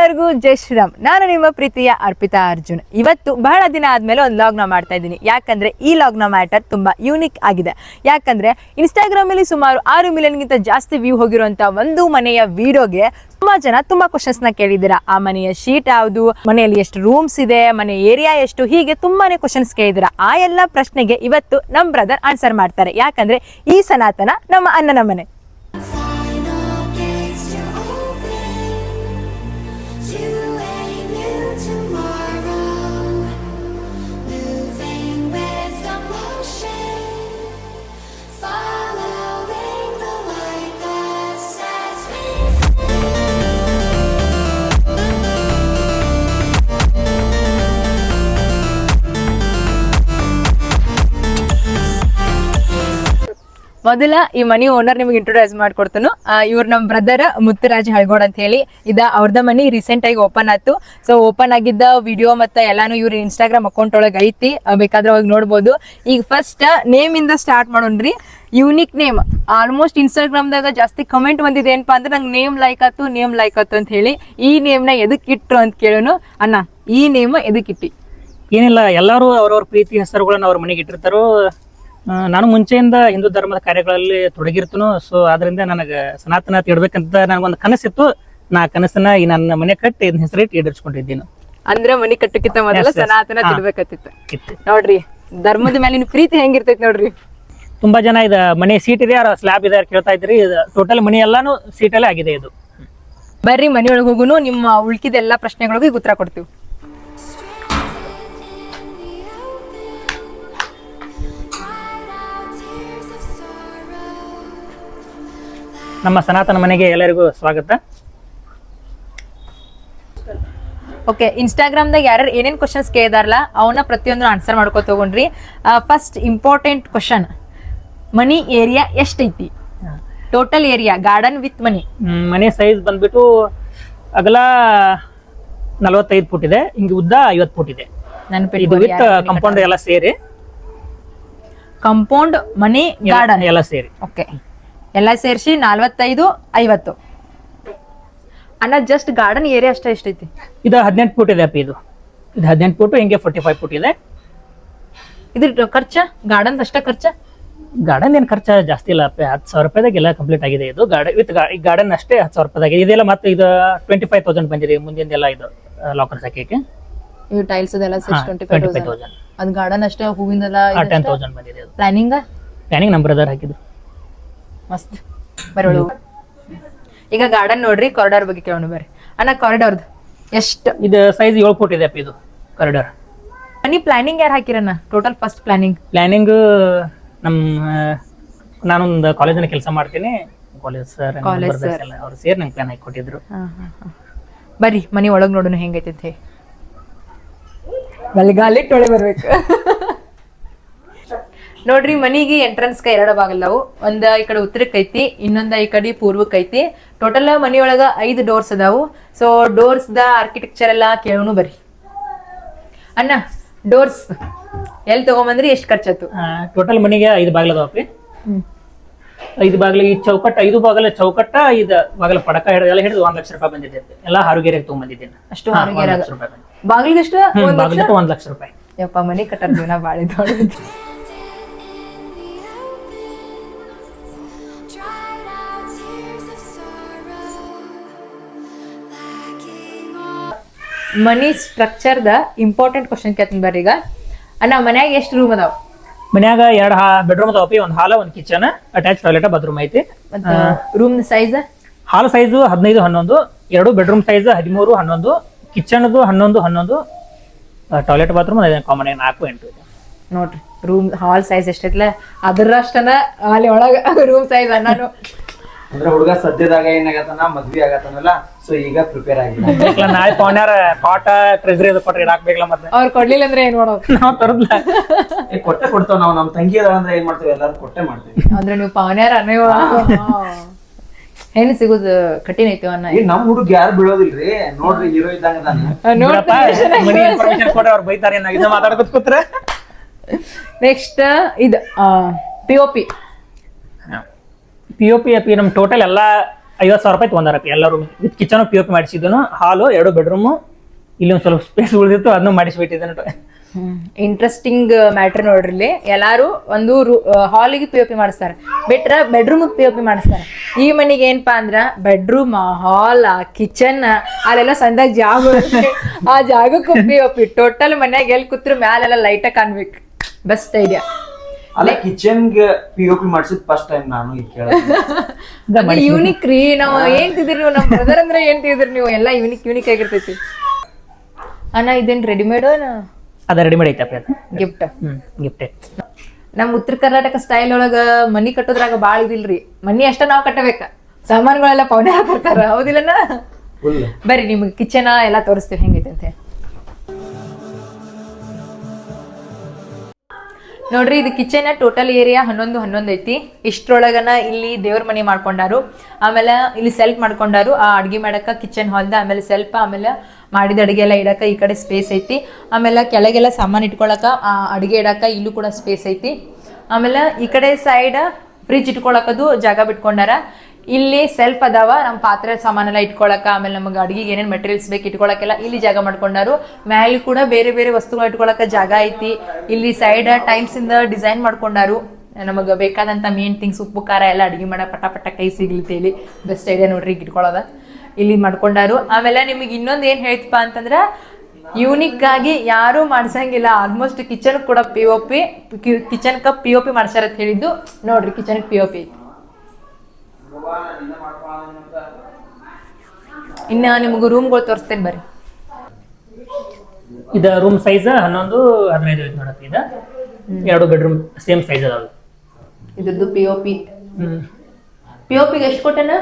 ಎಲ್ಲರಿಗೂ ಜೈ ಶ್ರೀರಾಮ್. ನಾನು ನಿಮ್ಮ ಪ್ರೀತಿಯ ಅರ್ಪಿತಾ ಅರ್ಜುನ್. ಇವತ್ತು ಬಹಳ ದಿನ ಆದಮೇಲೆ ಒಂದು ಲಾಗ್ನ ಮಾಡ್ತಾ ಇದ್ದೀನಿ. ಯಾಕಂದರೆ ಈ ಲಾಗ್ನ ಮ್ಯಾಟರ್ ತುಂಬ ಯೂನಿಕ್ ಆಗಿದೆ. ಯಾಕಂದರೆ ಇನ್ಸ್ಟಾಗ್ರಾಮಲ್ಲಿ ಸುಮಾರು 6 ಮಿಲಿಯನ್ಗಿಂತ ಜಾಸ್ತಿ ವ್ಯೂ ಹೋಗಿರುವಂಥ ಒಂದು ಮನೆಯ ವಿಡಿಯೋಗೆ ತುಂಬ ಜನ ತುಂಬ ಕ್ವಶನ್ಸ್ನ ಕೇಳಿದ್ದೀರಾ. ಆ ಮನೆಯ ಶೀಟ್ ಯಾವುದು, ಮನೆಯಲ್ಲಿ ಎಷ್ಟು ರೂಮ್ಸ್ ಇದೆ, ಮನೆ ಏರಿಯಾ ಎಷ್ಟು, ಹೀಗೆ ತುಂಬಾನೇ ಕ್ವಶನ್ಸ್ ಕೇಳಿದ್ದೀರಾ. ಆ ಎಲ್ಲ ಪ್ರಶ್ನೆಗೆ ಇವತ್ತು ನಮ್ಮ ಬ್ರದರ್ ಆನ್ಸರ್ ಮಾಡ್ತಾರೆ. ಯಾಕಂದರೆ ಈ ಸನಾತನ ನಮ್ಮ ಅಣ್ಣನ ಮನೆ. ಮೊದಲ ಈ ಮನಿ ಓನರ್ ನಿಮಗೆ ಇಂಟ್ರೊಡ್ಯೂಸ್ ಮಾಡ್ಕೊಡ್ತಾನು. ಇವ್ರು ನಮ್ಮ ಬ್ರದರ್ ಮುತ್ತುರಾಜ್ ಹಳಗೋಡ್ ಅಂತ ಹೇಳಿ. ಅವ್ರದ ಮನಿ ರೀಸೆಂಟ್ ಆಗಿ ಓಪನ್ ಆಯ್ತು. ಸೊ ಓಪನ್ ಆಗಿದ್ದ ವಿಡಿಯೋ ಮತ್ತೆ ಎಲ್ಲಾನು ಇವ್ರ ಇನ್ಸ್ಟಾಗ್ರಾಮ್ ಅಕೌಂಟ್ ಒಳಗೆ ಐತಿ, ಬೇಕಾದ್ರೆ ಹೋಗಿ ನೋಡ್ಬೋದು. ಈಗ ಫಸ್ಟ್ ನೇಮ್ ಇಂದ ಸ್ಟಾರ್ಟ್ ಮಾಡೋಣ್ರಿ. Unique name. ಆಲ್ಮೋಸ್ಟ್ ಇನ್ಸ್ಟಾಗ್ರಾಮ್ದಾಗ ಜಾಸ್ತಿ ಕಮೆಂಟ್ ಬಂದಿದೆ ಏನಪ್ಪಾ ಅಂದ್ರೆ ನಂಗೆ ನೇಮ್ ಲೈಕ್ ಆತು ಅಂತ ಹೇಳಿ. ಈ ನೇಮ್ನ ಎದಕ್ ಇಟ್ರು ಅಂತ ಕೇಳೋನು. ಅಣ್ಣ, ಈ ನೇಮ್ ಎದಕ್ ಇಟ್ಟಿ? ಏನಿಲ್ಲ, ಎಲ್ಲರೂ ಅವ್ರವ್ರ ಪ್ರೀತಿ ಹೆಸರುಗಳನ್ನ ಅವ್ರ ಮನೆಗೆ ಇಟ್ಟಿರ್ತಾರೋ. ನಾನು ಮುಂಚೆಯಿಂದ ಹಿಂದೂ ಧರ್ಮದ ಕಾರ್ಯಗಳಲ್ಲಿ ತೊಡಗಿರ್ತನು. ಸೊ ಅದರಿಂದ ನನಗೆ ಸನಾತನ ಇಡ್ಬೇಕಂತ ನನಗೊಂದು ಕನಸಿತ್ತು. ನಾ ಕನಸನ್ನ ಈ ನನ್ನ ಮನೆ ಕಟ್ಟಿ ಇದನ್ನ ಹೆಸರಿಟ್ಟು ಈಡೇರಿಸ್ಕೊಂಡಿದ್ದೀನಿ. ಅಂದ್ರೆ ಮನೆ ಕಟ್ಟಕ್ಕಿಂತ ಮೊದಲ ಸನಾತನ ತಿಳ್ಬೇಕತ್ತಿತ್ತು. ನೋಡ್ರಿ, ಧರ್ಮದ ಮೇಲಿನ ಪ್ರೀತಿ ಹೆಂಗಿರ್ತೈತಿ ನೋಡ್ರಿ. ತುಂಬಾ ಜನ ಇದು ಮನೆ ಸೀಟ್ ಇದೆ, ಸ್ಲ್ಯಾಬ್ ಇದೆ ಕೇಳ್ತಾ ಇದ್ರಿ. ಟೋಟಲ್ ಮನೆ ಎಲ್ಲಾನು ಸೀಟಲ್ಲೇ ಆಗಿದೆ ಇದು. ಬರ್ರಿ ಮನೆಯೊಳಗೆ ಹೋಗುನು, ನಿಮ್ಮ ಉಳ್ಕಿದ ಎಲ್ಲಾ ಪ್ರಶ್ನೆಗಳಿಗೂ ಈಗ ಉತ್ತರ ಕೊಡ್ತೀವಿ. ನಮ್ಮ ಸನಾತನ ಮನೆಗೆ ಎಲ್ಲರಿಗೂ ಸ್ವಾಗತ. ಓಕೆ, ಇನ್ಸ್ಟಾಗ್ರಾಮ್ದಾಗ ಯಾರು ಏನೇನು ಕ್ವಶನ್ಸ್ ಕೇಳಿದಾರಲ್ಲ ಅವನ್ನ ಪ್ರತಿಯೊಂದು ಆನ್ಸರ್ ಮಾಡ್ಕೊತ ಹೋಗೋಣ್ರಿ. ಫಸ್ಟ್ ಇಂಪಾರ್ಟೆಂಟ್ ಕ್ವಶನ್, ಮನಿ ಏರಿಯಾ ಎಷ್ಟೈತಿ? ಟೋಟಲ್ ಏರಿಯಾ ಗಾರ್ಡನ್ ವಿತ್ ಮನೆ ಸೈಜ್ ಬಂದ್ಬಿಟ್ಟು ಅಗಲ 45 ಫುಟ್ ಇದೆ, ಹಿಂಗೆ ಉದ್ದ 50 ಫುಟ್ ಇದೆ. ವಿತ್ ಕಂಪೌಂಡ್ ಎಲ್ಲ ಸೇರಿ, ಕಂಪೌಂಡ್ ಮನಿ ಗಾರ್ಡನ್ ಎಲ್ಲ ಸೇರಿ. ಓಕೆ, ಎಲ್ಲ ಸೇರಿಸಿ 45-50. ಅಣ್ಣ, ಜಸ್ಟ್ ಗಾರ್ಡನ್ ಏರಿಯಾ ಅಷ್ಟೇ ಎಷ್ಟೈತಿ? ಇದು 18 ಫುಟ್ ಇದೆ ಅಪ್ಪ. ಇದು 18 ಫುಟ್, ಹಿಂಗೆ 45 ಫುಟ್ ಇದೆ. ಇದ್ರ ಖರ್ಚ ಗಾರ್ಡನ್ ಅಷ್ಟೇ ಖರ್ಚ? ಗಾರ್ಡನ್ ಏನ್ ಖರ್ಚು ಜಾಸ್ತಿ ಇಲ್ಲ ಅಪ್ಪ. 10,000 ರೂಪಾಯಿದಾಗ ಎಲ್ಲ ಕಂಪ್ಲೀಟ್ ಆಗಿದೆ. ಇದು ಗಾರ್ಡನ್ ಅಷ್ಟೇ 10,000 ರೂಪಾಯಿದಾಗ ಇದೆಲ್ಲ. ಮತ್ತೆ ಇದು 25,000 ಬಂದಿದೆ ಮುಂದಿಂದೆಲ್ಲ. ಇದು ಲಾಕರ್ಸ್ ಹಾಕಕ್ಕೆ ಇವು ಟೈಲ್ಸ್ ಅದೆಲ್ಲ 25,000. ಅದು ಗಾರ್ಡನ್ ಅಷ್ಟೇ, ಹೂವಿಂದೆಲ್ಲ 10,000 ಬಂದಿದೆ. ಪ್ಲಾನಿಂಗ್ ನಮ್ಮ ಬ್ರದರ್ ಹಾಕಿದ್ರು. ಮಸ್ತ್. ಬರೋಳು ಈಗ ಗಾರ್ಡನ್ ನೋಡ್ರಿ. ಕಾರಿಡಾರ್ ಬಗ್ಗೆ ಕೇಳೋಣ ಬರ್ರಿ. ಅಣ್ಣ, ಕಾರಿಡಾರ್ದು ಎಷ್ಟು? ಇದು ಸೈಜ್ 7 ಫುಟ್ ಇದೆ ಅಪ್ಪ. ಇದು ಕಾರಿಡಾರ್. ಮನಿ ಪ್ಲಾನಿಂಗ್ ಯಾರು ಹಾಕಿರಣ್ಣ? ಟೋಟಲ್ ಫಸ್ಟ್ ಪ್ಲಾನಿಂಗ್ ನಾನೊಂದು ಕಾಲೇಜಿನ ಕೆಲಸ ಮಾಡ್ತೀನಿ. ಕಾಲೇಜ್ ಸರ್ ಅವ್ರು ಸೇರಿ ನಂಗೆ ಪ್ಲಾನ್ ಹಾಕಿ ಕೊಟ್ಟಿದ್ರು. ಬರ್ರಿ ಮನಿ ಒಳಗ್ ನೋಡೋಣ ಹೆಂಗೈತಿ ಅಂತ ಹೇಳಿ. ಬಲ್ಗಾಲಿ ಟೊಳೆ ಬರ್ಬೇಕು. ನೋಡ್ರಿ, ಮನಿಗೆ ಎಂಟ್ರೆನ್ಸ್ 2 ಬಾಗಿಲವು. ಒಂದ ಈ ಕಡೆ ಉತ್ತರಕ್ಕೆ ಐತಿ, ಇನ್ನೊಂದ ಈ ಕಡೆ ಪೂರ್ವಕ್ಕೆ ಐತಿ. ಟೋಟಲ್ ಮನಿಯೊಳಗ 5 ಡೋರ್ಸ್ ಅದಾವು. ಸೊ ಡೋರ್ಸ್ ದ ಆರ್ಕಿಟೆಕ್ಚರ್ ಎಲ್ಲ ಕೇಳೋನು ಬರ್ರಿ. ಅಣ್ಣ, ಡೋರ್ಸ್ ಎಲ್ಲಿ ತಗೊಂಬಂದ್ರಿ? ಎಷ್ಟು ಖರ್ಚಾಯ್ತು? ಟೋಟಲ್ ಮನಿಗೆ 5 ಬಾಗಿಲು ಅದಾವಪ್ಪ. 5 ಬಾಗಿಲು, ಈ ಚೌಕಟ್ಟ 5 ಬಾಗಿಲ ಚೌಕಟ್ಟ, 5 ಬಾಗಿಲ ಪಡಕ ಎಲ್ಲ ಹಿಡಿದು 1 ಲಕ್ಷ ರೂಪಾಯಿ ಬಂದಿದೆ. ಎಲ್ಲ ಹಾರುಗೇರಿಗೆ ತಗೊಂಡ್ಬಂದಿದ್ದೀನಿ. ಅಷ್ಟು ಬಾಗಿಲಿಗೆ ಎಷ್ಟು? 1 ಲಕ್ಷ ರೂಪಾಯಿ. ಯಪ್ಪ, ಮನಿ ಕಟ್ಟರ್ ಜೀವನ ಬಾಳಿ ದೊಡ್ಡದು. ಮನಿ ಸ್ಟ್ರಕ್ಚರ್ ದ ಇಂಪಾರ್ಟೆಂಟ್ ಕ್ವಶನ್ ಕೇಳ್ತೀನಿ ಬರ್ರಿ. ಈಗ ಅಣ್ಣ, ಮನ್ಯಾಗ ಎಷ್ಟು ರೂಮ್ ಅದಾವ? ಮನ್ಯಾಗ 2 ಬೆಡ್ರೂಮ್ ಅದಾವಪ್ಪಿ. ಒಂದು ಹಾಲ, ಒಂದು ಕಿಚನ್, ಅಟ್ಯಾಚ್ ಟಾಯ್ಲೆಟ್, ಬಾತ್ರೂಮ್ ಐತಿ. Room size? Hall size 15-11, 2 bedroom size 13-11, ಕಿಚನ್ದು 11-11, ಟಾಯ್ಲೆಟ್ ಬಾತ್ರೂಮ್ ಕಾಮನ್ 4-8 ಇದೆ. ನೋಡ್ರಿ, ರೂಮ್ ಹಾಲ್ ಸೈಜ್ ಎಷ್ಟೈತ್ಲ ಅದರಷ್ಟನ ಅಲ್ಲಿ ಒಳಗ ರೂಮ್ ಸೈಜ್. ಅಣ್ಣನು ಅಂದ್ರೆ ಹುಡುಗ ಸದ್ಯದಾಗ ಏನಾಗತ್ತಾನ, ಮದ್ವಿ ಆಗತ್ತಾನಲ್ಲ. ಸೊ ಈಗ ಪ್ರಿಪೇರ್ ಆಗಿಲ್ಲ. ನಾಳೆ ಪೌನ್ಯಾರ ಕಾಟ ಟ್ರೆಜರಿ ಅದು ಕೊಟ್ರೆ ಹಾಕ್ಬೇಕಲ್ಲ. ಮತ್ತೆ ಅವ್ರು ಕೊಡ್ಲಿಲ್ಲ ಅಂದ್ರೆ ಏನ್ ಮಾಡೋದು? ನಾವ್ ತರದ್ಲ ಕೊಟ್ಟೆ ಕೊಡ್ತಾವ. ನಾವು ನಮ್ ತಂಗಿ ಅದ ಅಂದ್ರೆ ಏನ್ ಮಾಡ್ತೀವಿ, ಎಲ್ಲಾರು ಕೊಟ್ಟೆ ಮಾಡ್ತೀವಿ. ಅಂದ್ರೆ ನೀವು ಪವನ್ಯಾರ ಹೆಣ್ಣು ಸಿಗುದು ಕಠಿಣ ಐತಿ ಅನ್ನ. ನಮ್ ಹುಡುಗ ಯಾರು ಬೀಳೋದಿಲ್ರಿ. ನೋಡ್ರಿ, ಹೀರೋ ಇದ್ದಂಗ ಮನಿ ಇನ್ಫಾರ್ಮೇಶನ್ ಕೊಟ್ರೆ ಅವ್ರು ಬೈತಾರೆ. ಇದು ಮಾತಾಡ್ಕೊತ ಕೂತ್ರೆ. ನೆಕ್ಸ್ಟ್ ಇದು POP. POP ನಮ್ಮ ಟೋಟಲ್ ಎಲ್ಲ 50,000 ರೂಪಾಯಿ ತೊಗೊಂಡಾರಪ್ಪ ಎಲ್ಲ ರೂಮ್ ವಿತ್ ಕಿಚನ್ POP ಮಾಡಿಸಿದ್ದನು. ಹಾಲು 2 ಬೆಡ್ರೂಮು, ಇಲ್ಲಿ ಒಂದ್ ಸ್ವಲ್ಪ ಸ್ಪೇಸ್ ಉಳಿದಿತ್ತು, ಅದನ್ನು ಮಾಡಿಸ್ಬಿಟ್ಟಿದ್ದೇನೆ. ಇಂಟ್ರೆಸ್ಟಿಂಗ್ ಮ್ಯಾಟ್ರ್ ನೋಡ್ರಿ ಇಲ್ಲಿ. ಎಲ್ಲಾರು ಒಂದು ಹಾಲಿಗೆ POP ಮಾಡಿಸ್ತಾರ, ಬಿಟ್ರ ಬೆಡ್ರೂಮ್ POP ಮಾಡಿಸ್ತಾರ. ಈ ಮನಿಗೆ ಏನಪ್ಪಾ ಅಂದ್ರ ಬೆಡ್ರೂಮ್, ಹಾಲ್, ಕಿಚನ್ ಅಲ್ಲೆಲ್ಲ ಸಂದಾಗ ಜಾಗ ಇರುತ್ತೆ. ಆ ಜಾಗಕ್ಕೂ POP. ಟೋಟಲ್ ಮನ್ಯಾಗ ಎಲ್ಲಿ ಕೂತ್ರು ಮ್ಯಾಲೆಲ್ಲ ಲೈಟ ಕಾಣ್ಬೇಕು. Best idea. ಅಲ್ಲ ಕಿಚನ್ POP ಮಾಡ್ಸಿದ್ ಫಸ್ಟ್ ಟೈಮ್ ನಾನು ಈಗ ಕೇಳ. ಯೂನಿಕ್ ರೀ. ನಾವು ಏನ್ ತಿದ್ರಿ ನೀವು, ನಮ್ ಬ್ರದರ್ ಅಂದ್ರೆ ಏನ್ ತಿದ್ರಿ ನೀವು, ಎಲ್ಲಾ ಯೂನಿಕ್ ಆಗಿರ್ತೈತಿ. ಅಣ್ಣ ಇದೇನ್ ರೆಡಿಮೇಡ್ ಅದ ರೆಡಿಮೇಡ್ ಐತಪ್ಪ ಅದು ಗಿಫ್ಟ್. ಗಿಫ್ಟ್. ನಮ್ ಉತ್ತರ ಕರ್ನಾಟಕ ಸ್ಟೈಲ್ ಒಳಗ ಮನಿ ಕಟ್ಟೋದ್ರಾಗ ಬಾಳ ಇದಿಲ್ರಿ. ಮನಿ ಅಷ್ಟ ನಾವ್ ಕಟ್ಟಬೇಕ, ಸಾಮಾನುಗಳೆಲ್ಲ ಪೌನೆ ಹಾಕಿರ್ತಾರ. ಹೌದಿಲ್ಲನ? ಬರ್ರಿ ನಿಮ್ಗೆ ಕಿಚನ್ ಎಲ್ಲಾ ತೋರಿಸ್ತೀವಿ ಹೆಂಗೈತೆ ಅಂತ. ನೋಡ್ರಿ ಇದು ಕಿಚನ್ ಟೋಟಲ್ ಏರಿಯಾ 11 ಐತಿ. ಇಷ್ಟ್ರೊಳಗನ ಇಲ್ಲಿ ದೇವ್ರ ಮನೆ ಮಾಡ್ಕೊಂಡಾರು. ಆಮೇಲೆ ಇಲ್ಲಿ ಸೆಲ್ಫ್ ಮಾಡ್ಕೊಂಡಾರು ಆ ಅಡ್ಗೆ ಮಾಡಕ ಕಿಚನ್ ಹಾಲ್ದ. ಆಮೇಲೆ ಸೆಲ್ಫ್, ಆಮೇಲೆ ಮಾಡಿದ ಅಡಿಗೆ ಎಲ್ಲ ಇಡಕ ಈ ಕಡೆ ಸ್ಪೇಸ್ ಐತಿ. ಆಮೇಲೆ ಕೆಳಗೆಲ್ಲ ಸಾಮಾನು ಇಟ್ಕೊಳಕ ಅಡಿಗೆ ಇಡಕ ಇಲ್ಲೂ ಕೂಡ ಸ್ಪೇಸ್ ಐತಿ. ಆಮೇಲೆ ಈ ಕಡೆ ಸೈಡ್ ಫ್ರಿಜ್ ಇಟ್ಕೊಳಕದು ಜಾಗ ಬಿಟ್ಕೊಂಡಾರ. ಇಲ್ಲಿ ಸೆಲ್ಫ್ ಅದಾವ, ನಮ್ಮ ಪಾತ್ರೆ ಸಾಮಾನೆಲ್ಲ ಇಟ್ಕೊಳಕ, ಆಮೇಲೆ ನಮಗೆ ಅಡಿಗೆಗೆ ಏನೇನು ಮೆಟೀರಿಯಲ್ಸ್ ಬೇಕು ಇಟ್ಕೊಳಕೆಲ್ಲ ಇಲ್ಲಿ ಜಾಗ ಮಾಡ್ಕೊಂಡಾರು. ಮ್ಯಾಲೆ ಕೂಡ ಬೇರೆ ಬೇರೆ ವಸ್ತುಗಳು ಇಟ್ಕೊಳಕ ಜಾಗ ಐತಿ. ಇಲ್ಲಿ ಸೈಡ್ ಟೈಲ್ಸ್ ಇಂದ ಡಿಸೈನ್ ಮಾಡ್ಕೊಂಡಾರು. ನಮಗೆ ಬೇಕಾದಂತ ಮೇನ್ ಥಿಂಗ್ಸ್ ಉಪ್ಪು ಖಾರ ಎಲ್ಲ ಅಡಿಗೆ ಮಾಡ ಪಟ ಕೈ ಸಿಗ್ಲಿತ್ತೇಳಿ. ಬೆಸ್ಟ್ ಐಡಿಯಾ ನೋಡ್ರಿ ಈಗ ಇಟ್ಕೊಳ್ಳೋದ ಇಲ್ಲಿ ಮಾಡ್ಕೊಂಡಾರು. ಆಮೇಲೆ ನಿಮಗೆ ಇನ್ನೊಂದು ಏನ್ ಹೇಳ್ತಪ್ಪ ಅಂತಂದ್ರ, ಯೂನಿಕ್ ಆಗಿ ಯಾರು ಮಾಡ್ಸಂಗಿಲ್ಲ. ಆಲ್ಮೋಸ್ಟ್ ಕಿಚನ್ ಕೂಡ POP, ಕಿಚನ್ POP ಮಾಡ್ಸಾರ ಅಂತ ಹೇಳಿದ್ದು. ನೋಡ್ರಿ ಕಿಚನ್ POP ಐತಿ. ಇನ್ನ ನಿಮ್ಗೆ ರೂಮ್ಗಳು ತೋರಿಸ್ತೇನೆ ಬರ್ರಿ. ಇದ ರೂಮ್ ಸೈಜ್ 11-15 ಐತಿ ನೋಡಪ್ಪ. ಇದ 2 ಬೆಡ್ರೂಮ್ ಸೇಮ್ ಸೈಜ್ ಅದಾವ. ಇದ್ರದ್ದು POP. POPಗೆ ಎಷ್ಟು ಕೊಟ್ಟನ?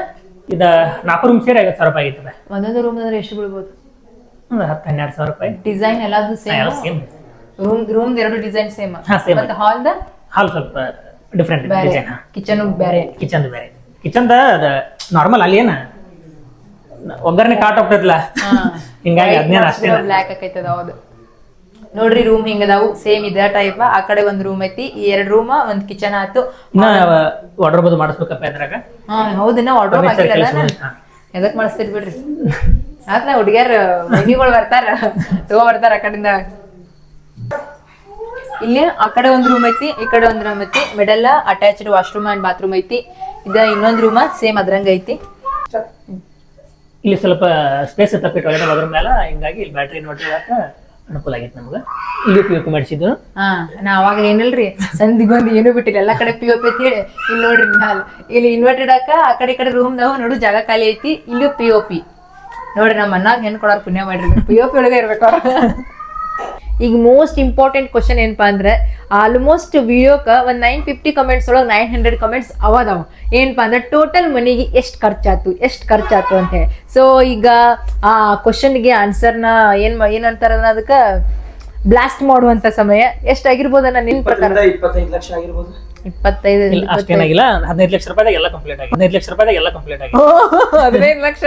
ಇದ 4 ರೂಮ್ ಸೇರಿ 50,000 ರೂಪಾಯಿ ಆಗಿರ್ತದೆ. ಒಂದೊಂದು ರೂಮ್ ಅಂದ್ರೆ ಎಷ್ಟು ಬೀಳ್ಬೋದು? 10-12,000 ರೂಪಾಯಿ. ಡಿಸೈನ್ ಎಲ್ಲಾದು ಸೇಮ್. Room 2 design same. ಮತ್ತೆ ಹಾಲ್ದ ಹಾಲ್ ಸ್ವಲ್ಪ ಡಿಫ್ರೆಂಟ್ ಡಿಸೈನ್. ಕಿಚನ್ ಬೇರೆ, ಕಿಚನ್ ಬೇರೆ. ಕಿಚನ್ ನಾರ್ಮಲ್ ಅಲ್ಲಿ ಏನ ಒಗ್ಗರಣೆ ಕಾಟ್ ಹೋಗ್ತೈತಲ್ಲ, ಹಿಂಗಾಗಿ ಅದನ್ನೇನ ಅಷ್ಟೇ ಬ್ಲಾಕ್ ಆಕೈತದ. ಹೌದು ನೋಡ್ರಿ ರೂಮ್ ಹಿಂಗದಾವು ಸೇಮ್ ಇದ ಟೈಪ್. ಆ ಕಡೆ ಒಂದ್ ರೂಮ್ ಐತಿ, 2 ರೂಮ್, ಒಂದ್ ಕಿಚನ್ ಆತು. ವಾರ್ಡ್ರೋಬ್ ಮಾಡಿಸ್ಬೇಕಪ್ಪ ಇದ್ರಾಗ. ಹೌದನ್ನ ವಾರ್ಡ್ರೋಬ್ ಹಾಕಿರಲ್ಲ, ಎದಕ್ ಮಾಡಿಸ್ತೀರಿ ಬಿಡ್ರಿ. ಆತ್ನ ಹುಡುಗ್ಯಾರ ಮನಿಗಳು ಬರ್ತಾರ ಬರ್ತಾರ ಆ ಕಡೆಯಿಂದ. ಇಲ್ಲಿ ಆ ಕಡೆ ಒಂದ್ ರೂಮ್ ಐತಿ, ಈ ಕಡೆ ಒಂದ್ ರೂಮ್ ಐತಿ. Middle attached washroom and bathroom ಐತಿ. ಇದ ಇನ್ನೊಂದ್ ರೂಮ್ ಸೇಮ್ ಅದ್ರಂಗ ಐತಿ. ಇಲ್ಲಿ ಸ್ವಲ್ಪ ಸ್ಪೇಸ್ ತಪ್ಪಿಟ್ಟು ಒಳಗಡೆ ಅದ್ರ ಮೇಲೆ, ಹಿಂಗಾಗಿ ಇಲ್ಲಿ ಬ್ಯಾಟ್ರಿ ಇನ್ವರ್ಟರ್ ಇಡಾಕ ಅನುಕೂಲ ಆಗೈತಿ ನಮ್ಗೆ. ಇಲ್ಲಿ POP ಮಾಡಿಸಿದ್ದು. ನಾ ಅವಾಗ ಏನಿಲ್ರಿ ಸಂದಿಗೊಂದು ಏನು ಬಿಟ್ಟಿಲ್ಲ, ಎಲ್ಲಾ ಕಡೆ POP ಅಂತ ಹೇಳಿ. ಇಲ್ಲಿ ನೋಡ್ರಿ ಮ್ಯಾಲ ಇಲ್ಲಿ ಇನ್ವರ್ಟರ್ ಇಡಾಕ ಆ ಕಡೆ ಈ ಕಡೆ ರೂಮ್ ದಾವ ನೋಡು ಜಾಗ ಖಾಲಿ ಐತಿ. ಇಲ್ಲಿ POP ನೋಡ್ರಿ. ನಮ್ಮ ಅಣ್ಣಾಗ ಹೆಣ್ ಕೊಡೋರ್ ಪುಣ್ಯ ಮಾಡ್ರಿ, POP ಒಳಗೆ ಇರ್ಬೇಕು. ಈಗ ಮೋಸ್ಟ್ ಇಂಪಾರ್ಟೆಂಟ್ ಕ್ವಶನ್ ಏನಪ್ಪಾ ಅಂದ್ರೆ, ಆಲ್ಮೋಸ್ಟ್ ವಿಡಿಯೋಕ ಒಂದ್ 950 ಕಮೆಂಟ್ಸ್ ಒಳಗೆ 900 ಕಮೆಂಟ್ಸ್ ಅವದಾವ. ಏನಪ್ಪಾ ಅಂದ್ರೆ ಟೋಟಲ್ ಮನಿಗೆ ಎಷ್ಟು ಖರ್ಚಾತು ಅಂತ ಹೇಳಿ. ಸೊ ಈಗ ಆ ಕ್ವಶನ್ಗೆ ಆನ್ಸರ್ನ ಏನಂತಾರ ಅದಕ್ಕೆ ಬ್ಲಾಸ್ಟ್ ಮಾಡುವಂತ ಸಮಯ ಎಷ್ಟಾಗಿರ್ಬೋದನ್ನ ನಿನ್ ಪ್ರಕಾರ? 25 ಲಕ್ಷ ಆಗಿರ್ಬೋದು. 25 ಅಷ್ಟೇನಾಗಿಲ್ಲ. 15 ಲಕ್ಷ ರೂಪಾಯಿದಾಗ ಎಲ್ಲ ಕಂಪ್ಲೀಟ್ ಆಗಿ 15 ಲಕ್ಷ ರೂಪಾಯಿದಾಗ ಎಲ್ಲ ಕಂಪ್ಲೀಟ್ ಆಗಿ 15 ಲಕ್ಷ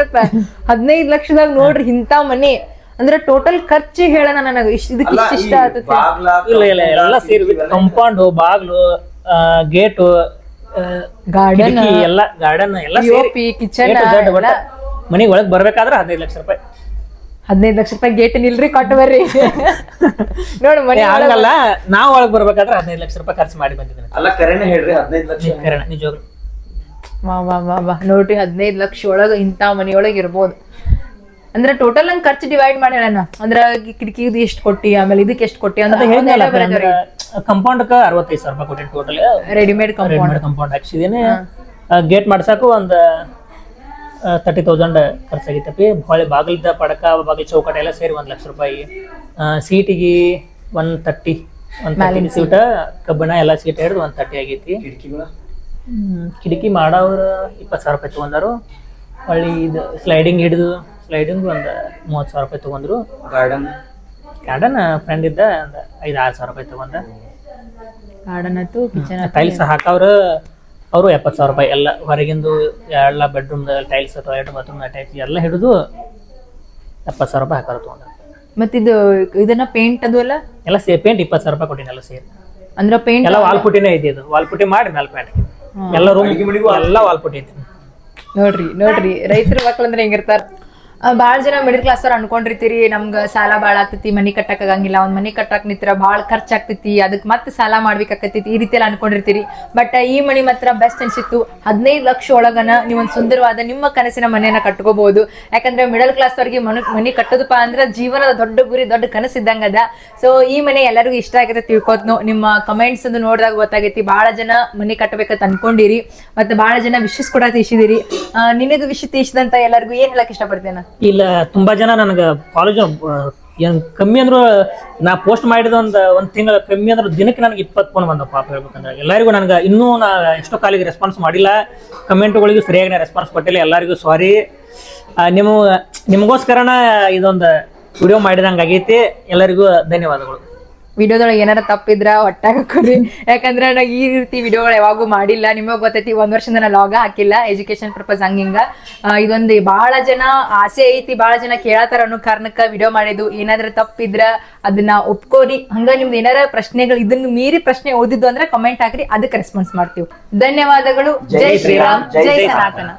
15 ಲಕ್ಷದಾಗ ನೋಡ್ರಿ ಇಂತ ಮನಿ ಅಂದ್ರೆ ಟೋಟಲ್ ಖರ್ಚು ಹೇಳೋಣ ನನಗೆ ಇದಕ್ಕೆ ಇಷ್ಟ ಆಗ್ತದೆ. ಇಲ್ಲ ಎಲ್ಲ ಸೇರಿ ಕಂಪೌಂಡ್, ಬಾಗ್ಲು, ಗೇಟು, ಗಾರ್ಡನ್ ಎಲ್ಲ ಗಾರ್ಡನ್ ಎಲ್ಲ POP ಕಿಚನ್ ಮನಿ ಒಳಗ್ ಬರ್ಬೇಕಾದ್ರೆ 15 ಲಕ್ಷ ರೂಪಾಯಿ. 15 ಲಕ್ಷ ರೂಪಾಯಿ ಗೇಟ್ ನಿಲ್ರಿ ಕೊಟ್ಟು ಬರ್ರಿ. ನೋಡಿ ಮನಿ ಆಗಲ್ಲ, ನಾವ್ ಒಳಗ್ ಬರ್ಬೇಕಾದ್ರೆ 15 ಲಕ್ಷ ರೂಪಾಯಿ ಖರ್ಚು ಮಾಡಿ ಬಂದಿದ್ದೇನೆ. ಅಲ್ಲ ಕರೆನೆ ಹೇಳ್ರಿ, 15 ಲಕ್ಷ ಕರೆನ ನಿಜವಾಗ್ಲು. ವಾ ನೋಡ್ರಿ 15 ಲಕ್ಷ ಒಳಗ ಇಂತ ಮನಿಯೊಳಗೆ ಇರ್ಬೋದು. ಅಂದ್ರೆ ಟೋಟಲ್ ನಂಗೆ ಖರ್ಚು ಡಿವೈಡ್ ಮಾಡಿ ಹೇಳೋಣ. ಅಂದ್ರೆ ಕಿಟಕಿದು ಎಷ್ಟು ಕೊಟ್ಟಿ, ಆಮೇಲೆ ಇದಕ್ಕೆ ಎಷ್ಟು ಕೊಟ್ಟಿ ಅಂತ ಕಂಪೌಂಡ್ 65,000 ರೂಪಾಯಿ ಕೊಟ್ಟಿನಿ ಟೋಟಲ್. ರೆಡಿಮೇಡ್ ಕಂಪೌಂಡ್ ಹಾಕ್ಸಿದೀನಿ. ಗೇಟ್ ಮಾಡ್ಸಾಕು ಒಂದ್ 30,000 ಖರ್ಚಾಗಿತ್ತಪ್ಪಿ. ಹೊಳೆ ಬಾಗಿಲಿದ್ದ ಪಡಕ, ಬಾಗಿಲು ಚೌಕಟ ಎಲ್ಲ ಸೇರಿ 1 ಲಕ್ಷ ರೂಪಾಯಿ. ಸೀಟಿಗೆ 130 ಸೀಟ, ಕಬ್ಬಿಣ ಎಲ್ಲ ಸೀಟ್ ಹಿಡಿದು 130 ಆಗೈತಿ. ಕಿಟಕಿ ಮಾಡೋರು 20,000 ರೂಪಾಯಿ ತಗೊಂಡಾರು. ಹೊಳ್ಳಿ ಇದು ಸ್ಲೈಡಿಂಗ್ ಒಂದು 30,000 ರೂಪಾಯಿ ತಗೊಂಡ್ರು. ಗಾರ್ಡನ್ ಫ್ರೆಂಡ್ ಇದ್ದ ಒಂದು 5-6 ಸಾವಿರ ರೂಪಾಯಿ ತಗೊಂಡ. ಗಾರ್ಡನ್ ಆಯ್ತು, ಕಿಚನ್ ಟೈಲ್ಸ್ ಹಾಕವ್ರು ಅವರು 70,000 ರೂಪಾಯಿ. ಎಲ್ಲ ಹೊರಗಿಂದು ಎಲ್ಲ bedroom tiles, toilet, bathroom attach ಎಲ್ಲ ಹಿಡಿದು 70,000 ರೂಪಾಯಿ ಹಾಕೋರು ತಗೊಂಡ. ಮತ್ತಿದು ಇದನ್ನ ಪೇಂಟ್ ಅದು ಎಲ್ಲ ಸೇರಿ ಪೇಂಟ್ 20,000 ರೂಪಾಯಿ ಕೊಟ್ಟಿನಿ. ಎಲ್ಲ ಸೇರಿ ಅಂದ್ರೆ ಪೇಂಟ್ ಎಲ್ಲ ವಾಲ್ ಪುಟ್ಟಿನೇ ಐತಿ. ಇದು ವಾಲ್ ಪುಟ್ಟಿ ಮಾಡಿ ಮೇಲೆ ಪೇಂಟ್ ಎಲ್ಲ ರೂಮ್ ಎಲ್ಲ ವಾಲ್ ಪುಟ್ಟಿ ಐತಿ. ನೋಡ್ರಿ ರೈತರ ಮಕ್ಳು ಅಂದ್ರೆ ಹೆಂಗಿರ್ತಾರ. ಭಾಳ ಜನ ಮಿಡಲ್ ಕ್ಲಾಸ್ ಅವ್ರು ಅನ್ಕೊಂಡಿರ್ತೀರಿ ನಮ್ಗೆ ಸಾಲ ಭಾಳ ಆಗ್ತೈತಿ, ಮನಿ ಕಟ್ಟಕ್ ಆಗಂಗಿಲ್ಲ, ಒಂದ್ ಮನಿ ಕಟ್ಟಕ್ ನಿತ್ರ ಭಾಳ ಖರ್ಚಾಗ್ತೈತಿ, ಅದಕ್ಕೆ ಮತ್ತೆ ಸಾಲ ಮಾಡ್ಬೇಕಾಕೈತಿ, ಈ ರೀತಿ ಎಲ್ಲ ಅನ್ಕೊಂಡಿರ್ತೀರಿ. ಬಟ್ ಈ ಮನಿ ಮಾತ್ರ ಬೆಸ್ಟ್ ಅನ್ಸಿತ್ತು. 15 ಲಕ್ಷ ಒಳಗನ ನೀವು ಒಂದು ಸುಂದರವಾದ ನಿಮ್ಮ ಕನಸಿನ ಮನೆಯನ್ನ ಕಟ್ಕೋಬಹುದು. ಯಾಕಂದ್ರೆ ಮಿಡಲ್ ಕ್ಲಾಸ್ ಅವ್ರಿಗೆ ಮನಿ ಕಟ್ಟೋದಪ್ಪ ಅಂದ್ರೆ ಜೀವನದ ದೊಡ್ಡ ಗುರಿ, ದೊಡ್ಡ ಕನಸಿದ್ದಂಗ ಅದ. ಸೊ ಈ ಮನೆ ಎಲ್ಲರಿಗೂ ಇಷ್ಟ ಆಗೈತೆ ತಿಳ್ಕೊತ್ನು. ನಿಮ್ಮ ಕಮೆಂಟ್ಸ್ ಅನ್ನು ನೋಡಿದಾಗ ಗೊತ್ತಾಗೈತಿ ಬಹಳ ಜನ ಮನಿ ಕಟ್ಟಬೇಕಂತ ಅನ್ಕೊಂಡಿರಿ, ಮತ್ತೆ ಬಹಳ ಜನ ವಿಶಸ್ ಕೂಡ ತೀಸಿದಿರಿ. ನಿನಗೆ ವಿಷಯ ತೀಸಿದಂತ ಎಲ್ಲರಿಗೂ ಏನ್ ಹೇಳಕ್ ಇಷ್ಟಪಡ್ತೇನೆ? ಇಲ್ಲ, ತುಂಬಾ ಜನ ನನಗೆ ಕಾಲೇಜ್ ಏನ್ ಕಮ್ಮಿ ಅಂದ್ರು ನಾ ಪೋಸ್ಟ್ ಮಾಡಿದ ಒಂದ್ ತಿಂಗಳ ಕಮ್ಮಿ ಅಂದ್ರೆ ದಿನಕ್ಕೆ ನನಗೆ 20 ಫೋನ್ ಬಂದವು. ಪಾಪ ಹೇಳ್ಬೇಕಂದ್ರೆ ಎಲ್ಲರಿಗೂ ನನಗೆ ಇನ್ನೂ ನಾ ಎಷ್ಟೋ ಕಾಲಿಗೆ ರೆಸ್ಪಾನ್ಸ್ ಮಾಡಿಲ್ಲ, ಕಮೆಂಟ್ಗಳಿಗೂ ಸರಿಯಾಗಿ ರೆಸ್ಪಾನ್ಸ್ ಕೊಟ್ಟಿಲ್ಲ. ಎಲ್ಲರಿಗೂ ಸಾರಿ. ನಿಮಗೋಸ್ಕರನ ಇದೊಂದು ವಿಡಿಯೋ ಮಾಡಿದಂಗೆ ಆಗೈತಿ. ಎಲ್ಲರಿಗೂ ಧನ್ಯವಾದಗಳು. ವಿಡಿಯೋದೊಳಗೆ ಏನಾರ ತಪ್ಪಿದ್ರ ಒಟ್ಟಾಗ ಕೊಡ್ರಿ, ಯಾಕಂದ್ರೆ ನಾ ಈ ರೀತಿ ವಿಡಿಯೋಗಳು ಯಾವಾಗೂ ಮಾಡಿಲ್ಲ. ನಿಮಗೆ ಗೊತ್ತೈತಿ 1 ವರ್ಷದಿಂದ ನಾ ಲಾಗ ಹಾಕಿಲ್ಲ, ಎಜುಕೇಶನ್ ಪರ್ಪಸ್ ಹಂಗಿಂಗ. ಇದೊಂದು ಬಹಳ ಜನ ಆಸೆ ಐತಿ, ಬಹಳ ಜನ ಕೇಳತ್ತಾರ ಅನ್ನೋ ಕಾರಣಕ್ಕ ವಿಡಿಯೋ ಮಾಡಿದ್ದು. ಏನಾದ್ರ ತಪ್ಪಿದ್ರ ಅದನ್ನ ಒಪ್ಕೋರಿ. ಹಂಗ ನಿಮ್ದು ಏನಾರ ಪ್ರಶ್ನೆಗಳು ಇದನ್ನು ಮೀರಿ ಪ್ರಶ್ನೆ ಓದಿದ್ದು ಅಂದ್ರೆ ಕಮೆಂಟ್ ಹಾಕ್ರಿ, ಅದಕ್ಕೆ ರೆಸ್ಪಾನ್ಸ್ ಮಾಡ್ತೀವಿ. ಧನ್ಯವಾದಗಳು. ಜೈ ಶ್ರೀರಾಮ್, ಜೈ ಸನಾತನ.